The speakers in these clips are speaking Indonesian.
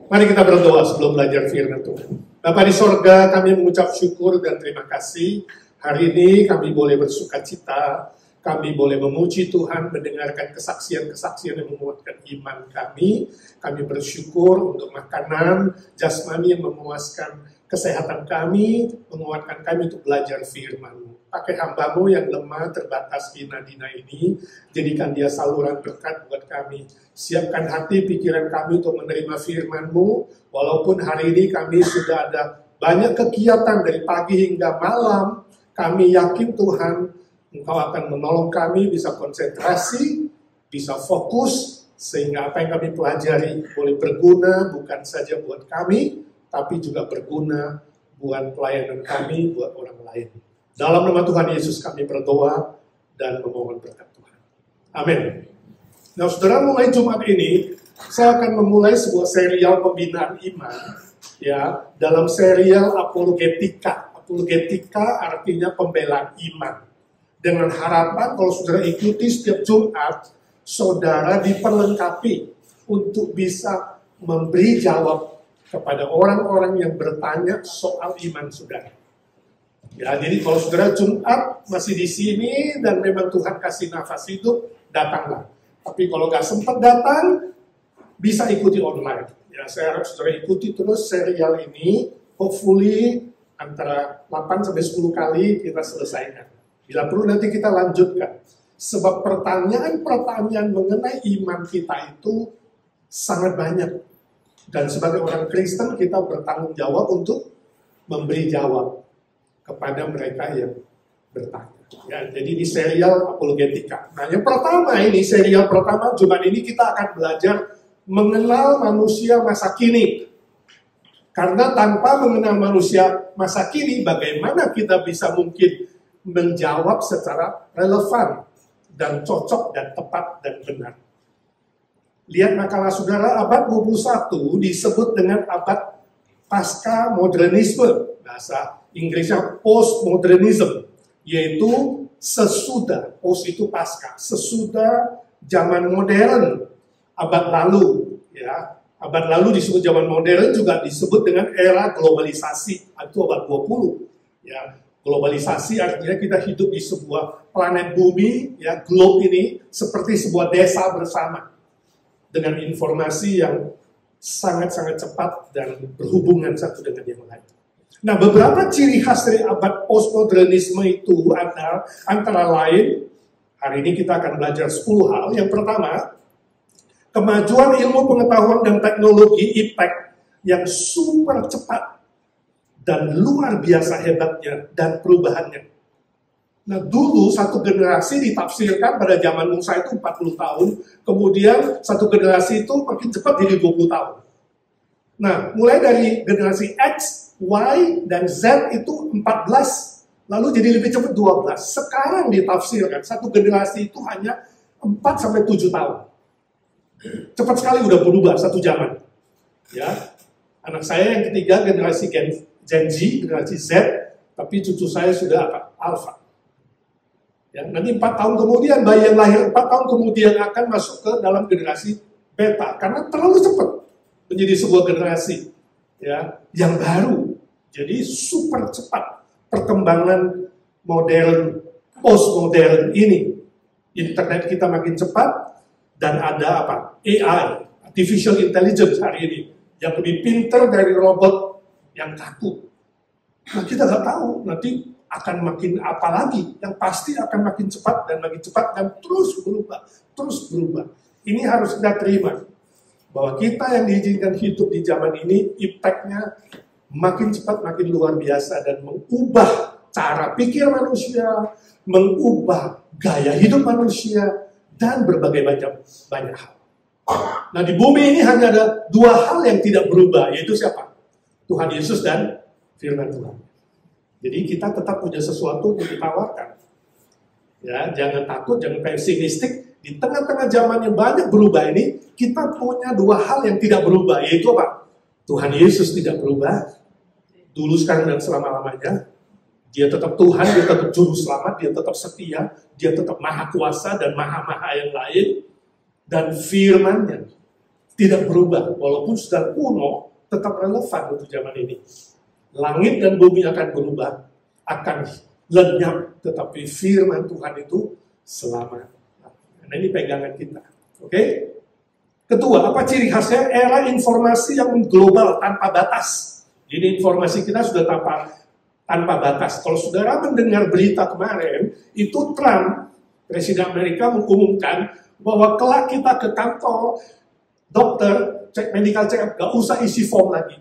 Mari kita berdoa sebelum belajar firman Tuhan. Bapa di sorga, kami mengucap syukur dan terima kasih. Hari ini kami boleh bersuka cita, kami boleh memuji Tuhan, mendengarkan kesaksian-kesaksian yang menguatkan iman kami. Kami bersyukur untuk makanan jasmani yang memuaskan kesehatan kami, menguatkan kami untuk belajar firman-Mu. Pakai hamba-Mu yang lemah, terbatas, hina dina ini, jadikan dia saluran berkat buat kami. Siapkan hati, pikiran kami untuk menerima firman-Mu, walaupun hari ini kami sudah ada banyak kegiatan dari pagi hingga malam, kami yakin Tuhan, Engkau akan menolong kami bisa konsentrasi, bisa fokus, sehingga apa yang kami pelajari boleh berguna bukan saja buat kami, tapi juga berguna buat pelayanan kami, buat orang lain. Dalam nama Tuhan Yesus kami berdoa dan memohon berkat Tuhan. Amin. Nah, saudara, mulai Jumat ini, saya akan memulai sebuah serial pembinaan iman, ya, dalam serial apologetika. Apologetika artinya pembelaan iman. Dengan harapan kalau saudara ikuti setiap Jumat, saudara diperlengkapi untuk bisa memberi jawab kepada orang-orang yang bertanya soal iman saudara. Ya, jadi kalau saudara Jumat masih di sini dan memang Tuhan kasih nafas hidup, datanglah. Tapi kalau nggak sempat datang, bisa ikuti online. Ya, saya harap saudara ikuti terus serial ini, hopefully antara 8-10 kali kita selesaikan. Bila perlu nanti kita lanjutkan. Sebab pertanyaan-pertanyaan mengenai iman kita itu sangat banyak. Dan sebagai orang Kristen kita bertanggung jawab untuk memberi jawab kepada mereka yang bertanya. Ya, jadi di serial apologetika. Nah, yang pertama ini, serial pertama Jumat ini kita akan belajar mengenal manusia masa kini. Karena tanpa mengenal manusia masa kini, bagaimana kita bisa mungkin menjawab secara relevan dan cocok dan tepat dan benar. Lihat makalah saudara, abad 21 disebut dengan abad pasca modernisme. Bahasa Inggrisnya postmodernism, yaitu sesudah, post itu pasca, sesudah zaman modern, abad lalu, ya. Abad lalu disebut zaman modern, juga disebut dengan era globalisasi, itu abad 20. Ya, globalisasi artinya kita hidup di sebuah planet bumi, ya, globe ini seperti sebuah desa bersama dengan informasi yang sangat-sangat cepat dan berhubungan satu dengan yang lain. Nah, beberapa ciri khas dari abad postmodernisme itu antara lain, hari ini kita akan belajar 10 hal. Yang pertama, kemajuan ilmu pengetahuan dan teknologi IPTEK yang super cepat dan luar biasa hebatnya dan perubahannya. Nah, dulu satu generasi ditafsirkan pada zaman Musa itu 40 tahun, kemudian satu generasi itu makin cepat jadi 20 tahun. Nah, mulai dari generasi X, Y, dan Z itu 14, lalu jadi lebih cepat 12. Sekarang ditafsirkan, satu generasi itu hanya 4-7 tahun. Cepat sekali udah berubah satu zaman. Ya, anak saya yang ketiga generasi Gen Z, generasi Z, tapi cucu saya sudah apa? Alpha. Ya, nanti 4 tahun kemudian, bayi yang lahir 4 tahun kemudian akan masuk ke dalam generasi Beta, karena terlalu cepat menjadi sebuah generasi, ya, yang baru. Jadi super cepat perkembangan modern, postmodern ini. Internet kita makin cepat, dan ada apa? AI, Artificial Intelligence hari ini, yang lebih pintar dari robot yang kaku. Nah, kita nggak tahu nanti akan makin apa lagi, yang pasti akan makin cepat dan terus berubah. Ini harus kita terima, bahwa kita yang diizinkan hidup di zaman ini, impact-nya makin cepat, makin luar biasa, dan mengubah cara pikir manusia, mengubah gaya hidup manusia, dan berbagai macam banyak hal. Nah, di bumi ini hanya ada 2 hal yang tidak berubah, yaitu siapa? Tuhan Yesus dan firman Tuhan. Jadi kita tetap punya sesuatu yang ditawarkan. Ya, jangan takut, jangan pesimistik. Di tengah-tengah zaman yang banyak berubah ini, kita punya 2 hal yang tidak berubah, yaitu apa? Tuhan Yesus tidak berubah, dulu, sekarang, dan selama-lamanya. Dia tetap Tuhan, dia tetap juru selamat, dia tetap setia, dia tetap maha kuasa dan maha-maha yang lain. Dan firman-Nya tidak berubah, walaupun sudah kuno, tetap relevan untuk zaman ini. Langit dan bumi akan berubah, akan lenyap, tetapi firman Tuhan itu selamat. Nah, ini pegangan kita. Oke? Kedua, apa ciri khasnya? Era informasi yang global tanpa batas. Jadi informasi kita sudah tanpa batas. Kalau saudara mendengar berita kemarin, itu Trump, Presiden Amerika, mengumumkan bahwa kelak kita ke kantor dokter, cek medical check up, gak usah isi form lagi.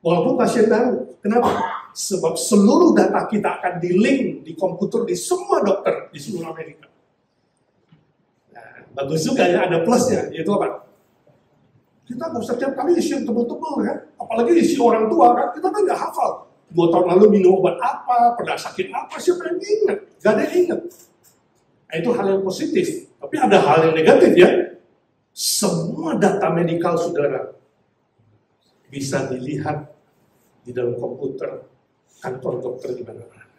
Walaupun pasien baru. Kenapa? Sebab seluruh data kita akan di-link di komputer di semua dokter di seluruh Amerika. Nah, bagus juga ya, ada plusnya, yaitu apa? Kita nggak usah tiap kali isi yang tebel-tebel ya. Apalagi isi orang tua kan, kita kan nggak hafal. 2 tahun lalu minum obat apa, pernah sakit apa, siapa yang ingat? Gak ada yang ingat. Nah, itu hal yang positif. Tapi ada hal yang negatif ya. Semua data medikal saudara bisa dilihat di dalam komputer kantor dokter di mana-mana.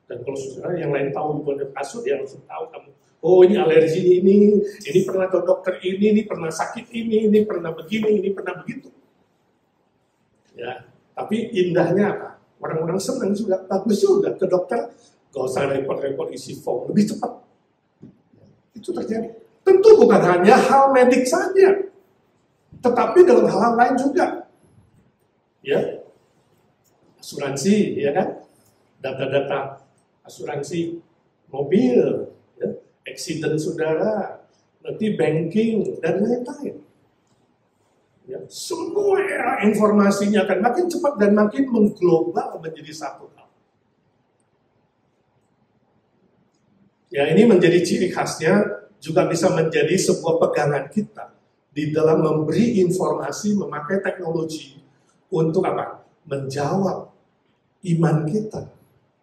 Dan kalau saudara yang lain tahu bukan kasus, dia langsung tahu kamu. Oh, ini alergi ini pernah ke dokter ini pernah sakit ini pernah begini, ini pernah begitu. Ya, tapi indahnya apa? Orang-orang senang juga, bagus juga ke dokter, gak usah repot-repot isi form, lebih cepat. Itu terjadi. Tentu bukan hanya hal medik saja, tetapi dalam hal lain juga. Ya, asuransi, ya kan? Data-data asuransi mobil, ya, accident saudara, nanti banking, dan lain-lain. Ya, semua era informasinya akan makin cepat dan makin mengglobal menjadi satu hal. Ya, ini menjadi ciri khasnya, juga bisa menjadi sebuah pegangan kita di dalam memberi informasi, memakai teknologi untuk apa? Menjawab iman kita,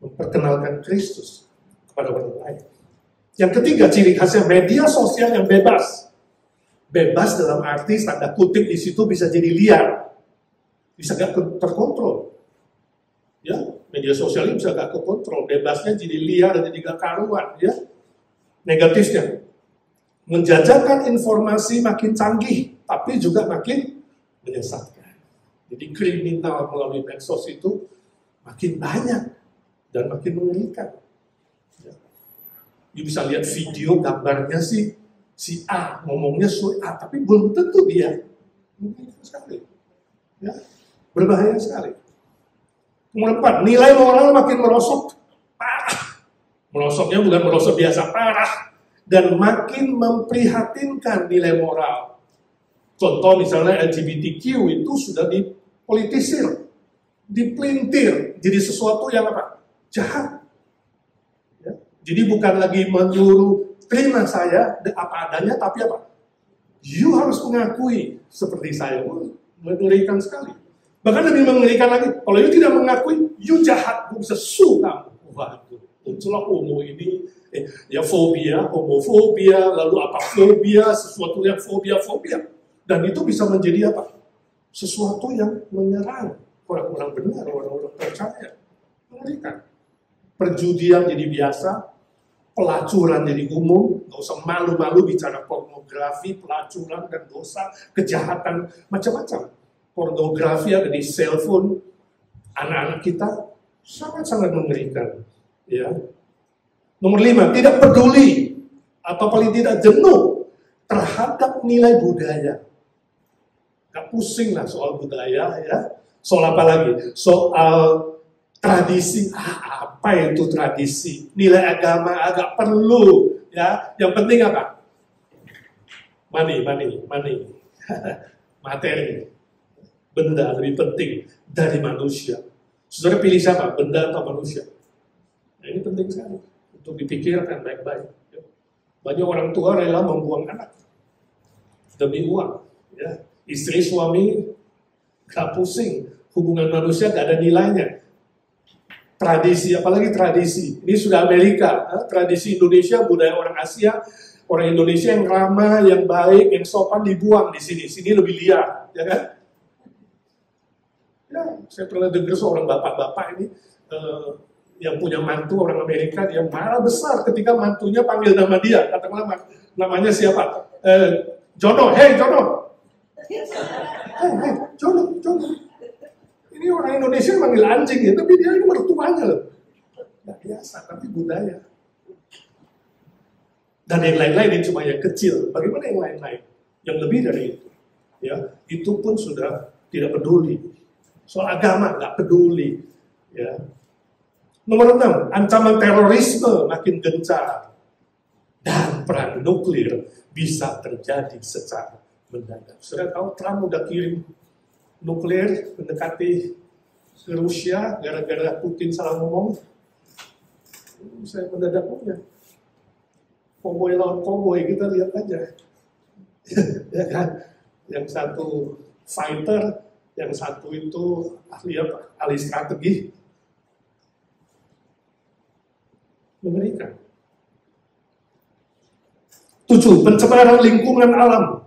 memperkenalkan Kristus kepada orang lain. Yang ketiga, ciri khasnya media sosial yang bebas. Bebas dalam arti tanda kutip di situ bisa jadi liar, bisa gak terkontrol. Ya, media sosial ini bisa gak terkontrol, bebasnya jadi liar, jadi gak karuan. Ya, negatifnya, menjajakan informasi makin canggih, tapi juga makin menyesatkan. Jadi kriminal melalui medsos itu makin banyak dan makin mengerikan. Ya. You bisa lihat video gambarnya si A, ngomongnya A, tapi belum tentu dia. Mungkin sekali. Ya. Berbahaya sekali. Nomor 4, nilai moral makin merosot. Parah. Merosotnya bukan merosot biasa, parah. Dan makin memprihatinkan nilai moral. Contoh misalnya LGBTQ itu sudah dipolitisir, dipelintir, jadi sesuatu yang apa? Jahat. Ya. Jadi bukan lagi menyuruh terima saya apa adanya, tapi apa? You harus mengakui seperti saya. Mengerikan sekali. Bahkan lebih mengerikan lagi, kalau you tidak mengakui, you jahat, you bisa sue kamu. Waduh, muncullah homo ini, ya fobia, homofobia, lalu apa fobia, sesuatu yang fobia. Dan itu bisa menjadi apa? Sesuatu yang menyerang orang-orang benar, orang-orang percaya. Mengerikan. Perjudian jadi biasa, pelacuran jadi umum, nggak usah malu-malu bicara pornografi, pelacuran dan dosa, kejahatan, macam-macam. Pornografi ada di cellphone anak-anak kita, sangat-sangat mengerikan. Ya. Nomor 5, tidak peduli atau paling tidak jenuh terhadap nilai budaya. Gak pusing lah soal budaya, ya. Soal apa lagi? Soal tradisi, apa itu tradisi? Nilai agama agak perlu, ya. Yang penting apa? Money. Materi. Benda lebih penting dari manusia. Saudara pilih siapa? Benda atau manusia? Nah, ini penting sekali untuk dipikirkan baik-baik. Ya. Banyak orang tua rela membuang anak demi uang. Ya. Istri suami gak pusing. Hubungan manusia gak ada nilainya. Tradisi, apalagi tradisi. Ini sudah Amerika, tradisi Indonesia, budaya orang Asia, orang Indonesia yang ramah, yang baik, yang sopan dibuang di sini. Sini lebih liar, ya kan? Ya, saya pernah dengar seorang bapak-bapak ini yang punya mantu orang Amerika, dia marah besar ketika mantunya panggil nama dia. Katakanlah namanya siapa? Jono, hei Jono. Hei, Jono. Ini orang Indonesia manggil anjing ya, tapi dia ini mertuanya loh. Nggak biasa, tapi budaya. Dan yang lain-lain ini cuma yang kecil. Bagaimana yang lain-lain? Yang lebih dari itu. Ya, itu pun sudah tidak peduli. Soal agama nggak peduli. Ya. Nomor 6, ancaman terorisme makin gencar. Dan perang nuklir bisa terjadi secara mendadak. Sudah tahu Trump udah kirim nuklir mendekati ke Rusia gara-gara Putin salah ngomong. Saya mendadak punya. Koboi lawan koboi, kita lihat aja. Ya kan? Yang satu fighter, yang satu itu ahli apa? Ahli strategi. Mengerikan. 7. Pencemaran lingkungan alam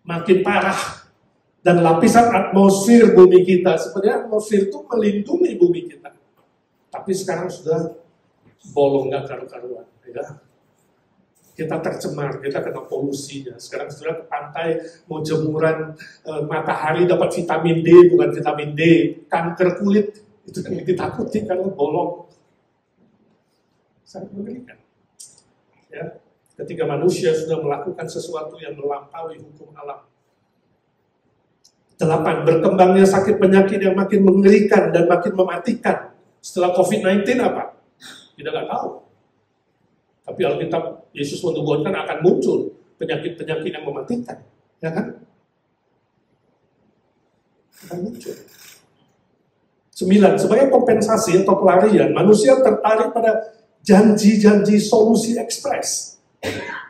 makin parah dan lapisan atmosfer bumi kita. Sebenarnya atmosfer itu melindungi bumi kita, tapi sekarang sudah bolong nggak karu-karuan. Ya. Kita tercemar, kita kena polusinya. Sekarang sudah ke pantai mau jemuran matahari dapat vitamin D, bukan vitamin D, kanker kulit itu yang ditakuti karena bolong. Sangat mengerikan. Ya, ketika manusia sudah melakukan sesuatu yang melampaui hukum alam. 8. Berkembangnya sakit penyakit yang makin mengerikan dan makin mematikan. Setelah COVID-19 apa? Kita nggak tahu. Tapi Alkitab Yesus menubuatkan akan muncul penyakit-penyakit yang mematikan. Ya kan? Akan muncul. 9. Sebagai kompensasi atau pelarian, manusia tertarik pada janji-janji solusi ekspres.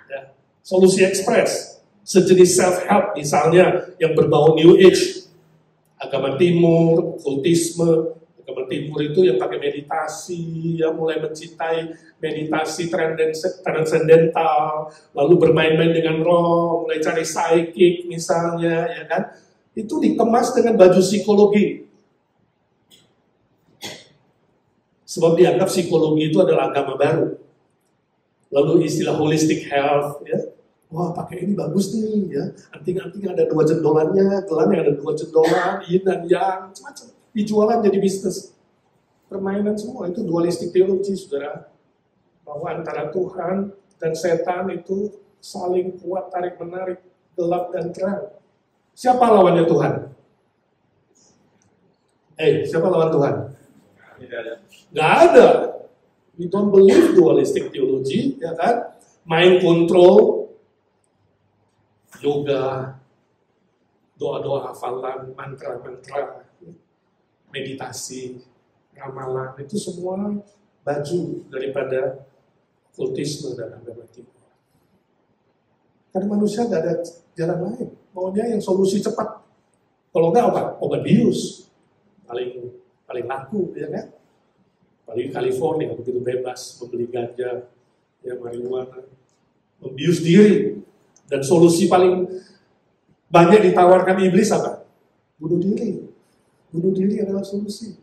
Ya, solusi ekspres. Sejenis self-help misalnya yang berbau New Age. Agama Timur, kultisme. Agama Timur itu yang pakai meditasi, yang mulai mencintai meditasi transendental, lalu bermain-main dengan roh, mulai cari psychic misalnya, ya kan? Itu dikemas dengan baju psikologi. Sebab dianggap psikologi itu adalah agama baru. Lalu istilah holistic health, ya. Wah, pakai ini bagus nih, ya. Anting-anting ada 2 jendolannya, gelang yang ada 2 jendolan, yin dan yang, macam-macam. Dijualan jadi bisnis. Permainan semua, itu dualistik teologi, saudara. Bahwa antara Tuhan dan setan itu saling kuat, tarik-menarik, gelap dan terang. Siapa lawannya Tuhan? Siapa lawan Tuhan? Nggak ada. We don't believe dualistic theology, ya kan? Mind control, yoga, doa-doa hafalan, mantra-mantra, meditasi, ramalan, itu semua baju daripada kultisme dan agama timur. Karena manusia nggak ada jalan lain. Maunya yang solusi cepat. Kalau nggak apa? Obat bius. Paling laku, ya kan? Paling California, begitu bebas, membeli ganja, ya marijuana, membius diri. Dan solusi paling banyak ditawarkan iblis apa? Bunuh diri. Bunuh diri adalah solusi.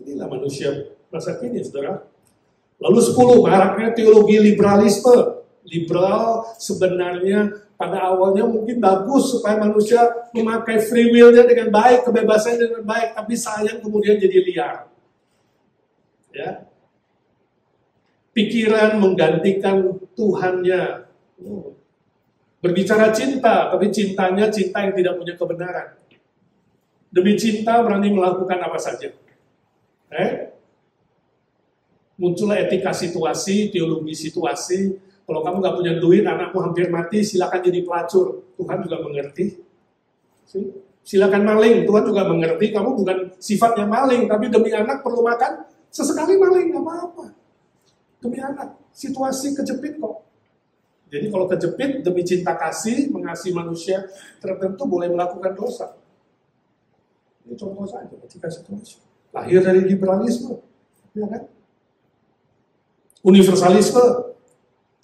Inilah manusia masa kini, saudara. Lalu 10, maraknya teologi liberalisme. Liberal sebenarnya pada awalnya mungkin bagus supaya manusia memakai free will-nya dengan baik, kebebasannya dengan baik, tapi sayang kemudian jadi liar. Ya. Pikiran menggantikan Tuhannya. Berbicara cinta, tapi cintanya cinta yang tidak punya kebenaran. Demi cinta berani melakukan apa saja. Muncullah etika situasi, teologi situasi. Kalau kamu nggak punya duit, anakmu hampir mati, silakan jadi pelacur. Tuhan juga mengerti. Silakan maling, Tuhan juga mengerti. Kamu bukan sifatnya maling, tapi demi anak perlu makan. Sesekali maling, nggak apa-apa. Demi anak, situasi kejepit kok. Jadi kalau kejepit, demi cinta kasih, mengasihi manusia tertentu boleh melakukan dosa. Ini contoh saja etika situasi. Lahir dari liberalisme, ya kan? Universalisme.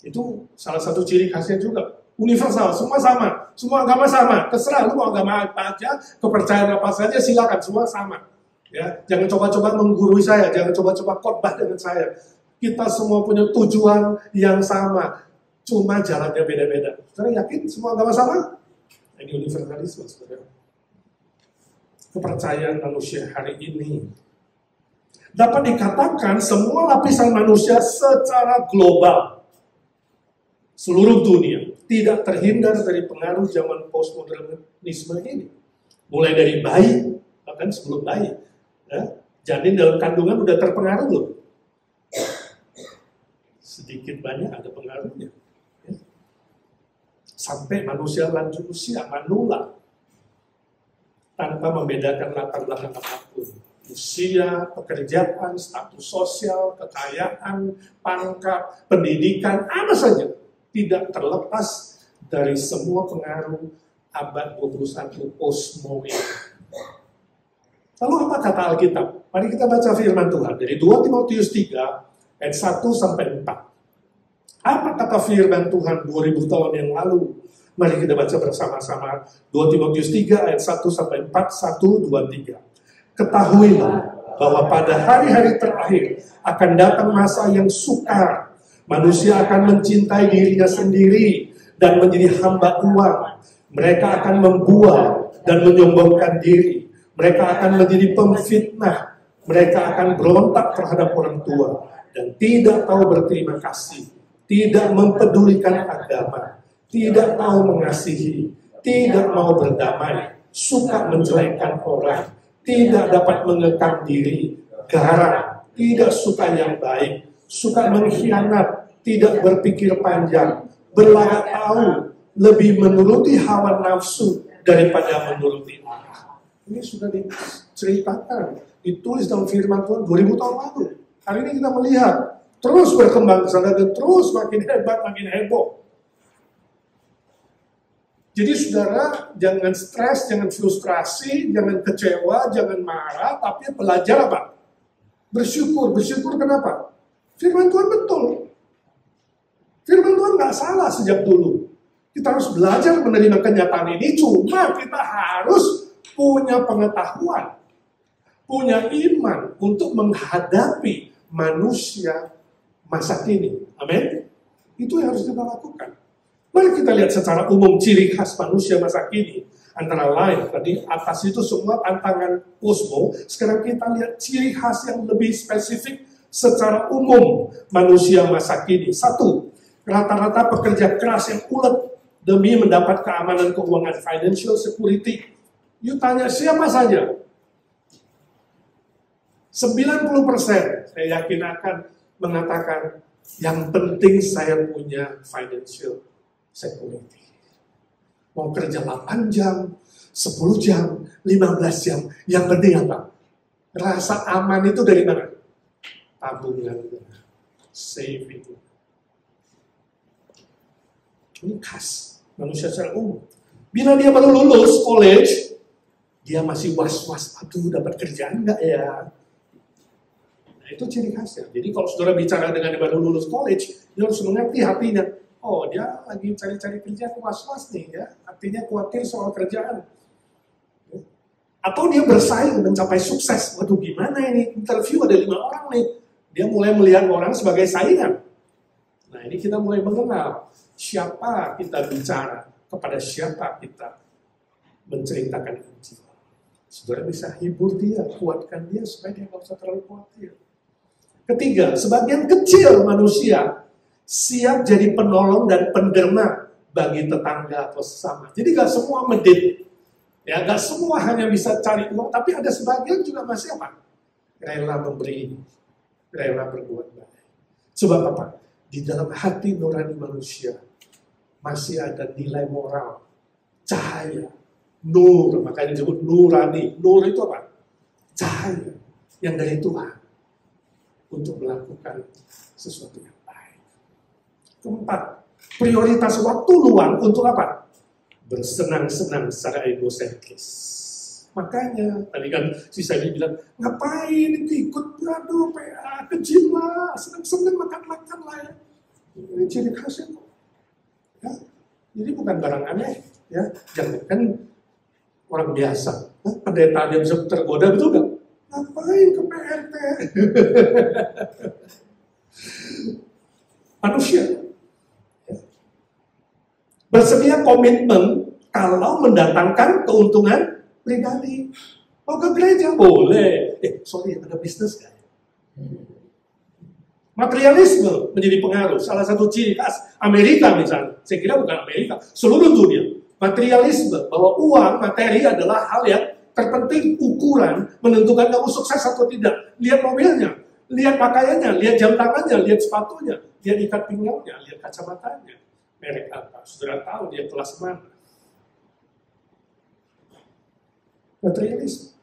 Itu salah satu ciri khasnya juga. Universal, semua sama. Semua agama sama. Terserah, lu mau agama apa aja, kepercayaan apa saja, silakan. Semua sama. Ya, jangan coba-coba menggurui saya. Jangan coba-coba khotbah dengan saya. Kita semua punya tujuan yang sama. Cuma jalannya beda-beda. Saudara yakin semua agama sama? Ini universalisme, saudara. Kepercayaan manusia hari ini dapat dikatakan semua lapisan manusia secara global, seluruh dunia, tidak terhindar dari pengaruh zaman postmodernisme ini. Mulai dari bayi, bahkan sebelum bayi. Ya, janin dalam kandungan udah terpengaruh loh. Sedikit banyak ada pengaruhnya. Ya. Sampai manusia lanjut usia, manula. Tanpa membedakan latar belakang apapun. Usia, pekerjaan, status sosial, kekayaan, pangkat, pendidikan, apa saja. Tidak terlepas dari semua pengaruh abad 21 postmodern. Lalu apa kata Alkitab? Mari kita baca firman Tuhan dari 2 Timotius 3 ayat 1 sampai 4. Apa kata firman Tuhan 2000 tahun yang lalu? Mari kita baca bersama-sama 2 Timotius 3 ayat 1 sampai 4, 1, 2, 3. Ketahuilah bahwa pada hari-hari terakhir akan datang masa yang sukar. Manusia akan mencintai dirinya sendiri dan menjadi hamba uang. Mereka akan membual dan menyombongkan diri. Mereka akan menjadi pemfitnah. Mereka akan berontak terhadap orang tua dan tidak tahu berterima kasih, tidak mempedulikan agama, tidak tahu mengasihi, tidak mau berdamai, suka menjelekkan orang, tidak dapat mengekang diri, garang, tidak suka yang baik, suka mengkhianat, tidak berpikir panjang, berlagak tahu, lebih menuruti hawa nafsu daripada menuruti Allah. Ini sudah diceritakan, ditulis dalam firman Tuhan 2000 tahun lalu. Hari ini kita melihat, terus berkembang ke sana dan terus makin hebat, makin heboh. Jadi saudara, jangan stres, jangan frustrasi, jangan kecewa, jangan marah, tapi belajar apa? Bersyukur. Bersyukur kenapa? Firman Tuhan betul. Firman Tuhan nggak salah sejak dulu. Kita harus belajar menerima kenyataan ini, cuma kita harus punya pengetahuan, punya iman untuk menghadapi manusia masa kini. Amin. Itu yang harus kita lakukan. Mari kita lihat secara umum ciri khas manusia masa kini. Antara lain, tadi atas itu semua tantangan posmo. Sekarang kita lihat ciri khas yang lebih spesifik secara umum manusia masa kini. 1, rata-rata pekerja keras yang ulet demi mendapat keamanan keuangan, financial security. You tanya siapa saja? 90% saya yakin akan mengatakan yang penting saya punya financial security. Mau kerja 8 jam, 10 jam, 15 jam. Yang penting apa? Rasa aman itu dari mana? Tabungan, saving. Ini khas manusia secara umum. Bila dia baru lulus college, dia masih was-was, aduh dapat kerjaan nggak ya? Nah itu ciri khasnya. Jadi kalau saudara bicara dengan yang baru lulus college, dia harus mengerti hatinya. Oh dia lagi cari-cari kerja, was-was nih ya. Artinya khawatir soal kerjaan. Atau dia bersaing mencapai sukses. Waduh gimana ini, interview ada 5 orang nih. Dia mulai melihat orang sebagai saingan. Nah ini kita mulai mengenal siapa kita bicara, kepada siapa kita menceritakan Injil. Saudara bisa hibur dia, kuatkan dia supaya dia nggak usah terlalu khawatir. Ketiga, sebagian kecil manusia siap jadi penolong dan penderma bagi tetangga atau sesama. Jadi nggak semua medit, ya nggak semua hanya bisa cari uang, tapi ada sebagian juga masih apa? Rela memberi, rela berbuat baik. Sebab apa? Di dalam hati nurani manusia masih ada nilai moral, cahaya, nur, makanya disebut nurani. Nur itu apa? Cahaya yang dari Tuhan untuk melakukan sesuatu yang baik. Keempat, prioritas waktu luang untuk apa? Bersenang-senang secara egosentris. Makanya, tadi kan si Sally bilang, ngapain ikut aduh PA, kecil lah, senang-senang makan-makan lah ya. Ini ciri khasnya kok. Ya. Jadi bukan barang aneh, ya. Jangan kan orang biasa. Pendeta dia bisa tergoda, betul gak? Ngapain ke PRT? Manusia. Ya. Bersedia komitmen kalau mendatangkan keuntungan pribadi. Mau ke gereja boleh. Sorry, ada bisnis kan? Materialisme menjadi pengaruh. Salah satu ciri khas Amerika misalnya. Saya kira bukan Amerika, seluruh dunia. Materialisme, bahwa uang, materi adalah hal yang terpenting, ukuran menentukan kamu sukses atau tidak. Lihat mobilnya, lihat pakaiannya, lihat jam tangannya, lihat sepatunya, lihat ikat pinggangnya, lihat kacamatanya. Merek apa? Saudara tahu dia kelas mana. Materialisme.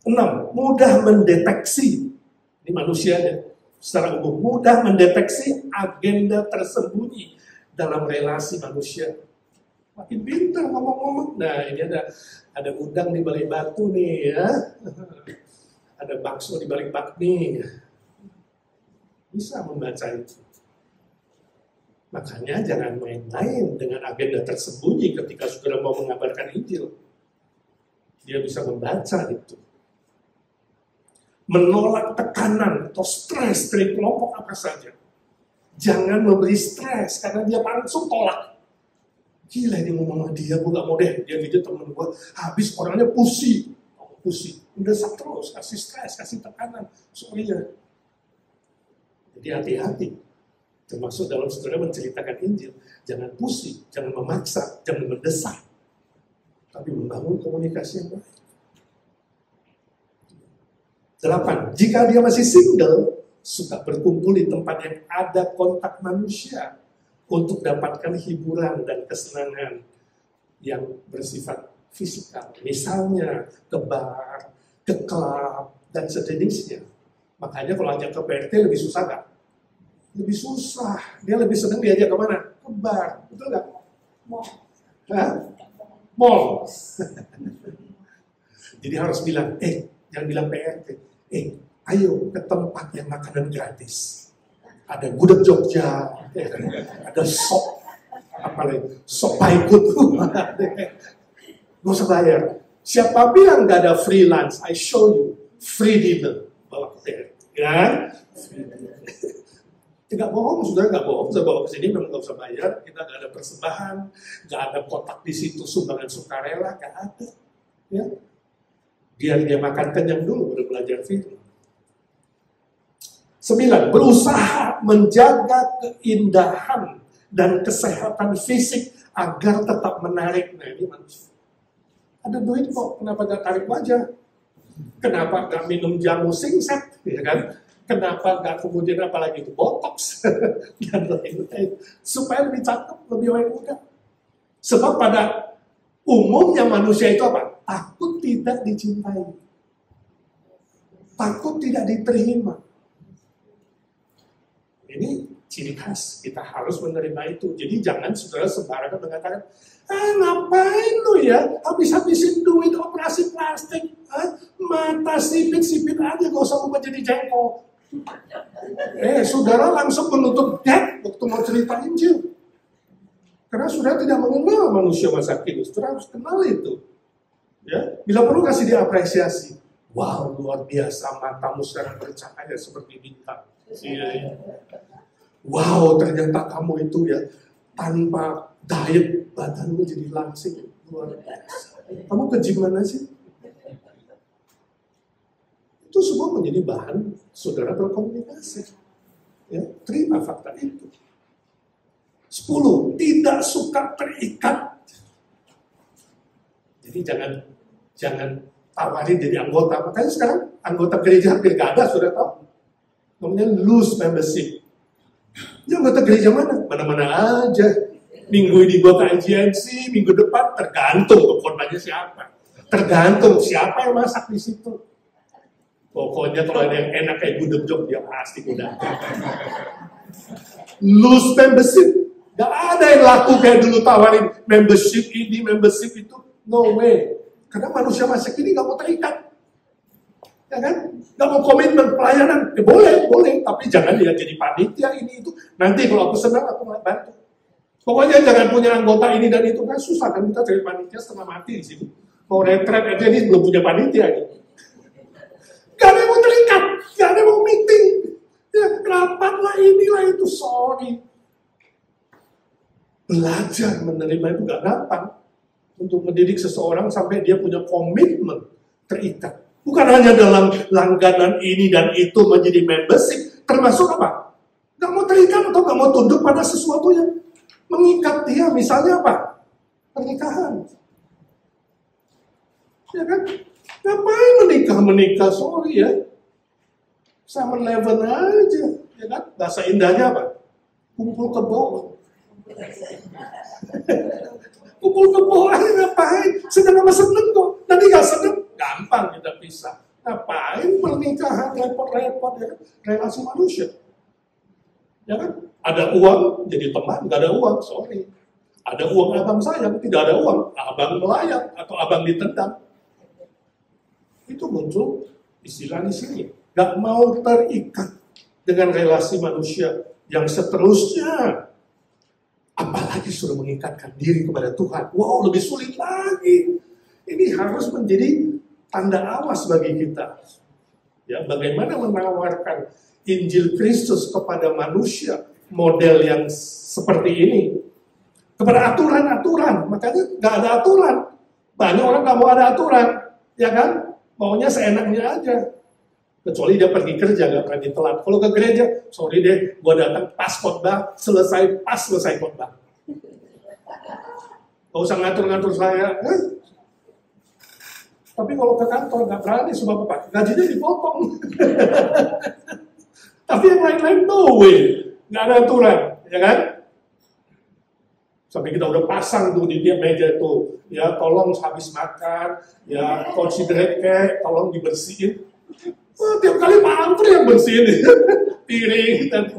6. Mudah mendeteksi. Ini manusianya secara umum. Mudah mendeteksi agenda tersembunyi dalam relasi manusia. Makin pintar ngomong-ngomong. Nah, ini ada udang di balik batu nih ya. Ada bakso di balik bakmi. Bisa membaca itu. Makanya jangan main-main dengan agenda tersembunyi ketika saudara mau mengabarkan Injil. Dia bisa membaca itu. Menolak tekanan atau stres dari kelompok apa saja. Jangan memberi stres karena dia langsung tolak. Gila ini ngomong sama dia, gue gak mau deh. Dia gitu temen gue, habis orangnya pusing. Mendesak terus, kasih stres, kasih tekanan. Sorry ya. Jadi hati-hati. Termasuk dalam saudara menceritakan Injil. Jangan pusing, jangan memaksa, jangan mendesak. Tapi membangun komunikasi yang baik. 8. Jika dia masih single, suka berkumpul di tempat yang ada kontak manusia untuk dapatkan hiburan dan kesenangan yang bersifat fisikal. Misalnya ke bar, ke klub, dan sejenisnya. Makanya kalau ajak ke PRT lebih susah nggak? Lebih susah. Dia lebih senang diajak ke mana? Ke bar. Betul nggak? Mall. Mall. Jadi harus bilang, jangan bilang PRT. Ayo ke tempat yang makanan gratis. Ada gudeg Jogja, ada sop, sop paikut. Gak usah bayar. Siapa bilang gak ada free lunch? I show you free dinner. Bawa ke ya? Tidak bohong, sudah nggak bohong. Saya bawa ke sini memang nggak usah bayar. Kita nggak ada persembahan, nggak ada kotak di situ sumbangan sukarela, nggak ada. Ya. Biar dia makan kenyang dulu baru belajar firman. 9. Berusaha menjaga keindahan dan kesehatan fisik agar tetap menarik. Nah ini manusia. Ada duit kok, kenapa gak tarik wajah? Kenapa gak minum jamu singset? Ya kan? Kenapa gak kemudian apalagi itu botox? Dan lain-lain. Supaya lebih cakep, lebih awet muda. Sebab pada umumnya manusia itu apa? Takut tidak dicintai. Takut tidak diterima. Ini ciri khas, kita harus menerima itu. Jadi jangan saudara sembarangan mengatakan, ngapain lu ya, habis-habisin duit operasi plastik, mata sipit-sipit aja, gak usah ubah jadi jengkol. Saudara langsung menutup gap waktu mau cerita Injil. Karena saudara tidak mengenal manusia masa kini, saudara harus kenal itu. Ya, bila perlu kasih dia apresiasi. Wow, luar biasa, matamu sekarang bercahaya seperti bintang. Iya. Wow, ternyata kamu itu ya tanpa diet badanmu jadi langsing. Luar biasa. Kamu ke gym mana sih? Itu semua menjadi bahan saudara berkomunikasi. Ya, terima fakta itu. 10. Tidak suka terikat. Jadi jangan tawarin jadi anggota. Makanya sekarang anggota gereja hampir gak ada, sudah tahu. Namanya loose membership. Ya anggota gereja mana? Mana-mana aja. Minggu ini gua kajian sih, minggu depan tergantung korbannya siapa. Tergantung siapa yang masak di situ. Pokoknya kalau ada yang enak kayak gudeg Jogja, pasti udah. Loose membership. Gak ada yang laku kayak dulu tawarin membership ini, membership itu. No way. Karena manusia masa kini gak mau terikat. Ya kan? Gak mau komitmen pelayanan. Boleh. Tapi jangan dia jadi panitia ini itu. Nanti kalau aku senang, aku mau bantu. Pokoknya jangan punya anggota ini dan itu. Kan susah kan kita cari panitia setengah mati di sini. Mau retret aja ini belum punya panitia. Gak ada yang mau terikat. Gak ada yang mau meeting. Ya, rapatlah inilah itu. Sorry. belajar menerima itu gak gampang. Untuk mendidik seseorang sampai dia punya komitmen terikat. Bukan hanya dalam langganan ini dan itu menjadi membership, termasuk apa? Gak mau terikat atau gak mau tunduk pada sesuatu yang mengikat dia. Misalnya apa? Pernikahan. Ya kan? Ngapain menikah? Sorry ya. 7-Eleven aja. Ya kan? Bahasa indahnya apa? Kumpul kebo. Kumpul kebo aja ngapain? Sedang sama seneng kok. Nanti gak seneng, gampang kita pisah. Ngapain pernikahan repot-repot ya kan? Relasi manusia. Ya kan? Ada uang jadi teman, gak ada uang, sorry. Ada uang abang sayang, tidak ada uang, abang melayang atau abang ditendang. Itu muncul istilah di sini. Gak mau terikat dengan relasi manusia yang seterusnya. Apalagi sudah mengikatkan diri kepada Tuhan. Wow, lebih sulit lagi. Ini harus menjadi tanda awas bagi kita. Ya, bagaimana menawarkan Injil Kristus kepada manusia model yang seperti ini. Kepada aturan-aturan. Makanya nggak ada aturan. Banyak orang nggak mau ada aturan. Ya kan? Maunya seenaknya aja. Kecuali dia pergi kerja, nggak pernah ditelat. Kalau ke gereja, sorry deh, gua datang pas khotbah, selesai khotbah. Gak usah ngatur-ngatur saya. Tapi kalau ke kantor, nggak berani, sebab apa? Gajinya dipotong. Tapi yang lain-lain, no way. Nggak ada aturan, ya kan? Sampai kita udah pasang tuh di tiap meja itu. Ya, tolong habis makan, ya, considerate kayak, tolong dibersihin. Wah, tiap kali Pak Amri yang bersihin piring dan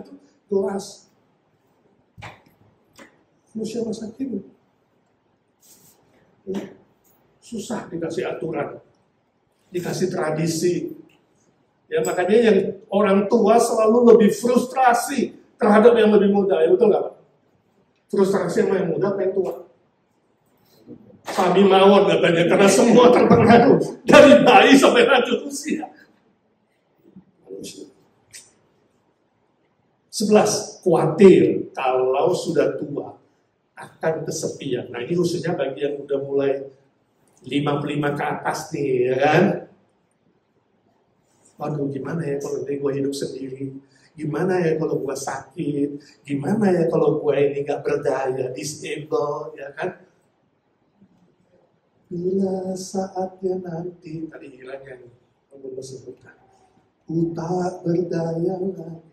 gelas. Manusia masa kini susah dikasih aturan, dikasih tradisi. Ya makanya yang orang tua selalu lebih frustrasi terhadap yang lebih muda. Ya betul nggak Pak? Frustrasi sama yang muda, apa yang tua? Sabi mawon katanya karena semua terpengaruh dari bayi sampai lanjut usia. 11, khawatir kalau sudah tua akan kesepian. Nah ini khususnya bagi yang udah mulai 55 ke atas nih, ya kan? Waduh, gimana ya kalau nanti gue hidup sendiri? Gimana ya kalau gue sakit? Gimana ya kalau gue ini gak berdaya, disable, ya kan? Bila saatnya nanti, tadi hilangnya nih, belum disebutkan. Ku tak berdaya lagi.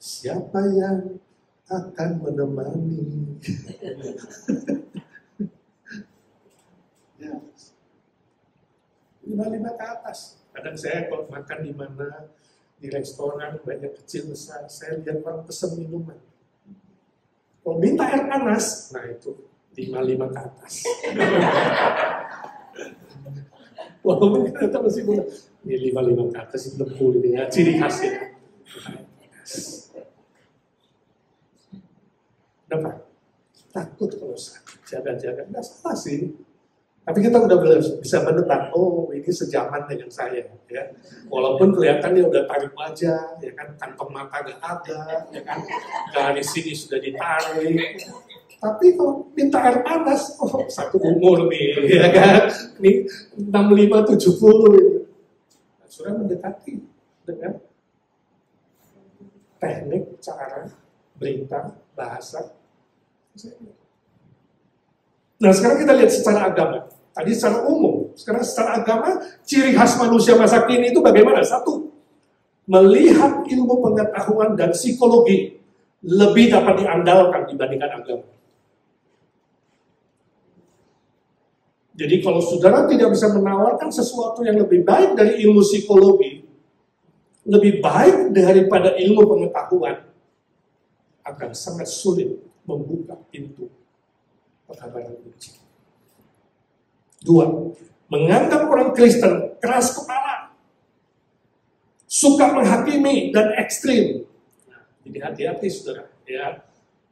Siapa yang akan menemani? Ya, 55 ke atas. Kadang saya kalau makan di mana, di restoran banyak kecil besar, saya lihat orang pesen minuman. Kalau minta air panas, nah itu 55 ke atas. Walaupun kita masih muda, ini 55 ke atas itu lebih ini ya, ciri khasnya. Kenapa? Takut kalau sakit, jaga-jaga. Nggak salah sih. Tapi kita udah bisa menebak, oh ini sejaman dengan saya. Ya. Walaupun kelihatan dia udah tarik wajah, ya kan, kantong mata gak ada, ya kan, garis sini sudah ditarik. Tapi kalau minta air panas, oh satu umur nih, ya kan. Ini 65-70. Sudah mendekati dengan teknik, cara, berita, bahasa. Nah sekarang kita lihat secara agama. Tadi secara umum, sekarang secara agama, ciri khas manusia masa kini itu bagaimana? Satu, melihat ilmu pengetahuan dan psikologi lebih dapat diandalkan dibandingkan agama. Jadi kalau saudara tidak bisa menawarkan sesuatu yang lebih baik dari ilmu psikologi, lebih baik daripada ilmu pengetahuan, akan sangat sulit membuka pintu pekabaran Injil. 2, menganggap orang Kristen keras kepala, suka menghakimi dan ekstrim. Nah, jadi hati-hati saudara, ya,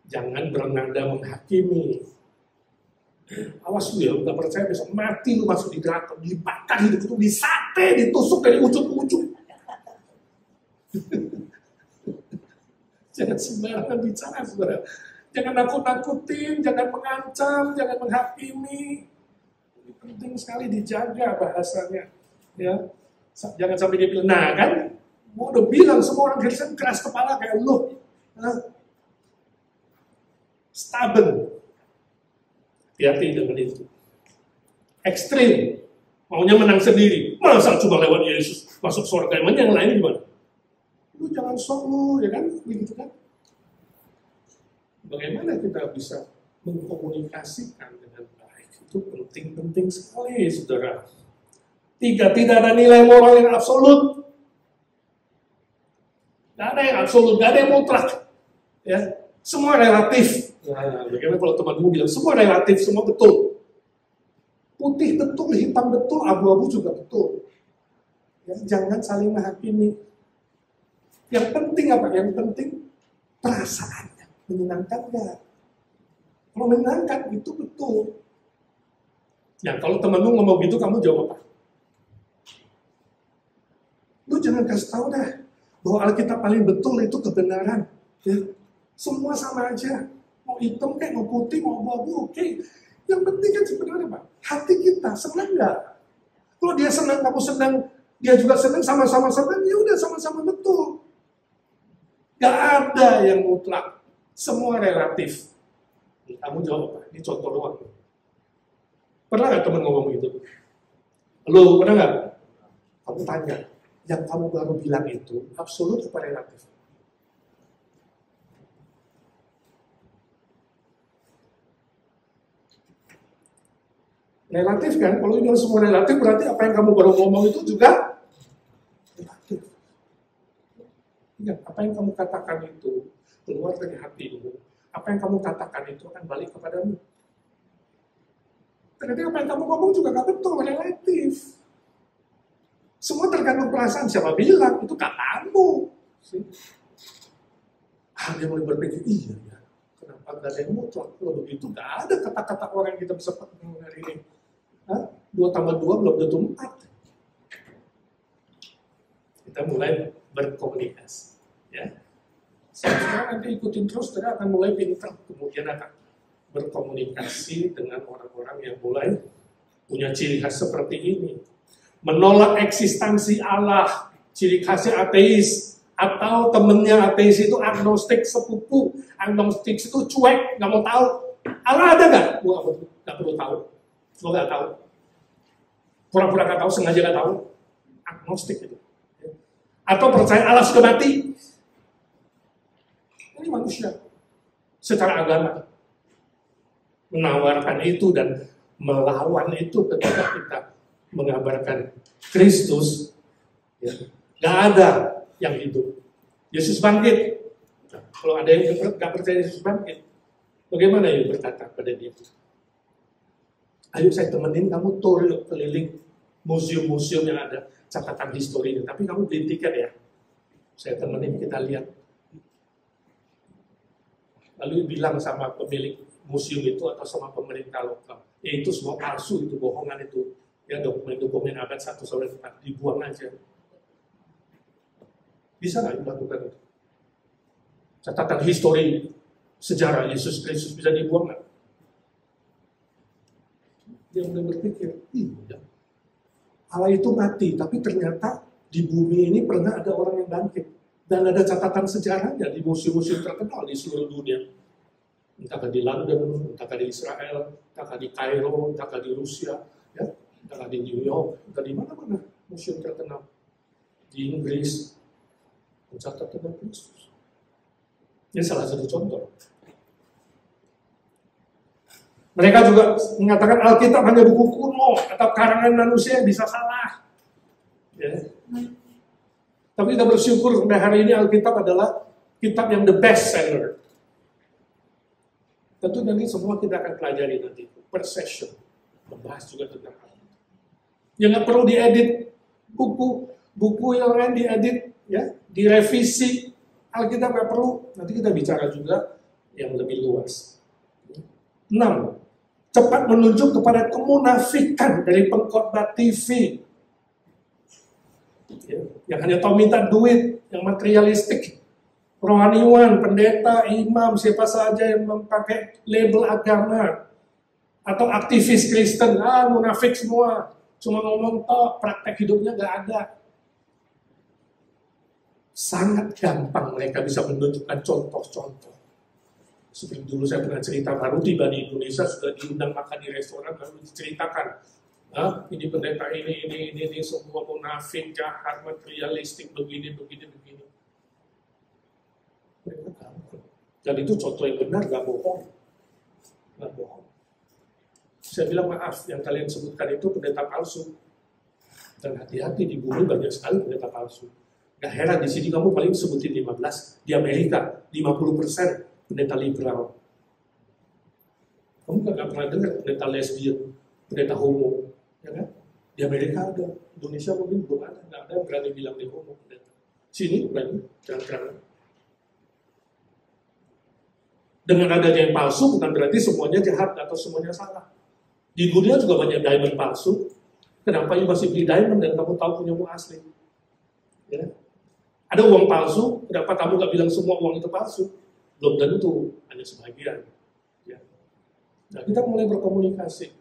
jangan bernada menghakimi. Awas lu ya, lu gak percaya besok mati lu masuk di neraka, dibakar hidup itu, disate, ditusuk dari ujung ke ujung. Jangan sembarangan bicara saudara. Jangan nakut-nakutin, jangan mengancam, jangan menghakimi. Ini penting sekali dijaga bahasanya. Ya, jangan sampai dia bilang, nah kan, mau udah bilang semua orang Kristen keras kepala kayak lu. Stubborn. Hati-hati dengan itu. Ekstrim. Maunya menang sendiri. Masa cuma lewat Yesus masuk surga, emang yang lain gimana? Lu jangan sok lu, ya kan? Begitu kan? Bagaimana kita bisa mengkomunikasikan dengan baik? Itu penting-penting sekali, saudara. 3, tidak ada nilai moral yang absolut. Gak ada yang absolut, gak ada yang mutlak. Ya, semua relatif. Nah, bagaimana kalau teman-teman bilang, semua relatif, semua betul. Putih betul, hitam betul, abu-abu juga betul. Ya, jangan saling menghakimi. Yang penting apa? Yang penting perasaannya. Menyenangkan nggak? Kalau menyenangkan, itu betul. Ya, kalau temanmu ngomong gitu, kamu jawab apa? Lu jangan kasih tahu dah bahwa Alkitab paling betul itu kebenaran. Ya. Semua sama aja. Mau hitam kayak, mau putih, mau abu-abu, oke. Yang penting kan sebenarnya Pak, hati kita senang nggak? Kalau dia senang, kamu senang, dia juga senang, sama-sama senang, ya udah sama-sama betul. Gak ada yang mutlak. Semua relatif. Kamu jawab apa? Ini contoh doang. Pernah nggak teman ngomong gitu? Lo pernah nggak? Kamu tanya, yang kamu baru bilang itu absolut apa relatif? Relatif kan? Kalau ini semua relatif, berarti apa yang kamu baru ngomong itu juga relatif. Ingat, apa yang kamu katakan itu keluar dari hatimu, apa yang kamu katakan itu akan balik kepadamu. Ternyata apa yang kamu ngomong juga gak betul, relatif. Semua tergantung perasaan, siapa bilang, itu katamu. Dia mulai berpikir, iya ya, kenapa gak ada yang mutlak? Kalau begitu gak ada kata-kata orang yang kita bisa pakai hari ini. 2 tambah 2 belum tentu 4. Kita mulai berkomunikasi. Ya. Sekarang nanti ikutin terus, kita akan mulai pintar, kemudian akan berkomunikasi dengan orang-orang yang mulai punya ciri khas seperti ini. Menolak eksistensi Allah, ciri khasnya ateis, atau temennya ateis itu agnostik sepupu, agnostik itu cuek, nggak mau tahu. Allah ada nggak? Gua nggak perlu tahu, gua nggak tahu. Pura-pura nggak tahu, sengaja nggak tahu. Agnostik itu. Atau percaya Allah sudah mati. Ini manusia secara agama menawarkan itu dan melawan itu ketika kita mengabarkan Kristus. Ya. Gak ada yang hidup. Yesus bangkit. Nah, kalau ada yang gak percaya Yesus bangkit, bagaimana ya berkata pada dia? Ayo saya temenin kamu tour keliling museum-museum yang ada catatan historinya, tapi kamu beli tiket ya. Saya temenin, kita lihat. Lalu bilang sama pemilik museum itu atau sama pemerintah lokal, ya itu semua palsu, itu bohongan itu. Ya dokumen-dokumen abad 1 sampai 4 dibuang aja. Bisa nggak dilakukan itu? Catatan histori sejarah Yesus Kristus bisa dibuang nggak? Dia mulai berpikir, iya, Allah itu mati, tapi ternyata di bumi ini pernah ada orang yang bangkit. Dan ada catatan sejarahnya di museum-museum terkenal di seluruh dunia. Entahkah di London, entahkah di Israel, entahkah di Kairo, entahkah di Rusia, ya, entahkah di New York, entah di mana-mana museum terkenal. Di Inggris, mencatat tentang Kristus. Ini salah satu contoh. Mereka juga mengatakan Alkitab hanya buku kuno atau karangan manusia yang bisa salah. Ya. Tapi kita bersyukur sampai hari ini Alkitab adalah kitab yang the best seller. Tentu nanti semua kita akan pelajari nanti per session, membahas juga tentang Alkitab. Yang nggak perlu diedit buku yang lain diedit, ya, direvisi. Alkitab nggak perlu. Nanti kita bicara juga yang lebih luas. 6. Cepat menunjuk kepada kemunafikan dari pengkhotbah TV. Ya, yang hanya tahu minta duit, yang materialistik. rohaniwan, pendeta, imam, siapa saja yang memakai label agama, atau aktivis Kristen, munafik semua, cuma ngomong tok, praktek hidupnya nggak ada. Sangat gampang mereka bisa menunjukkan contoh-contoh. Seperti dulu saya pernah cerita, baru tiba di Indonesia, sudah diundang makan di restoran, lalu diceritakan, ini pendeta ini, semua munafik, jahat, materialistik, begini. Mereka gampang. Dan itu contoh yang benar, gak bohong. Saya bilang maaf, yang kalian sebutkan itu pendeta palsu. Dan hati-hati, di bumi banyak sekali pendeta palsu. Gak heran, di sini kamu paling sebutin 15. Di Amerika, 50% pendeta liberal. Kamu gak pernah dengar pendeta lesbian, pendeta homo. Ya kan? Di Amerika ada, Indonesia mungkin belum ada. Gak ada yang berani bilang dia homo. Sini berani, terang-terangan. Dengan adanya yang palsu, bukan berarti semuanya jahat atau semuanya salah. Di dunia juga banyak diamond palsu. Kenapa you masih beli diamond dan kamu tahu punya uang asli? Ya. Ada uang palsu, kenapa kamu gak bilang semua uang itu palsu? Belum tentu, hanya sebagian. Ya. Nah, kita mulai berkomunikasi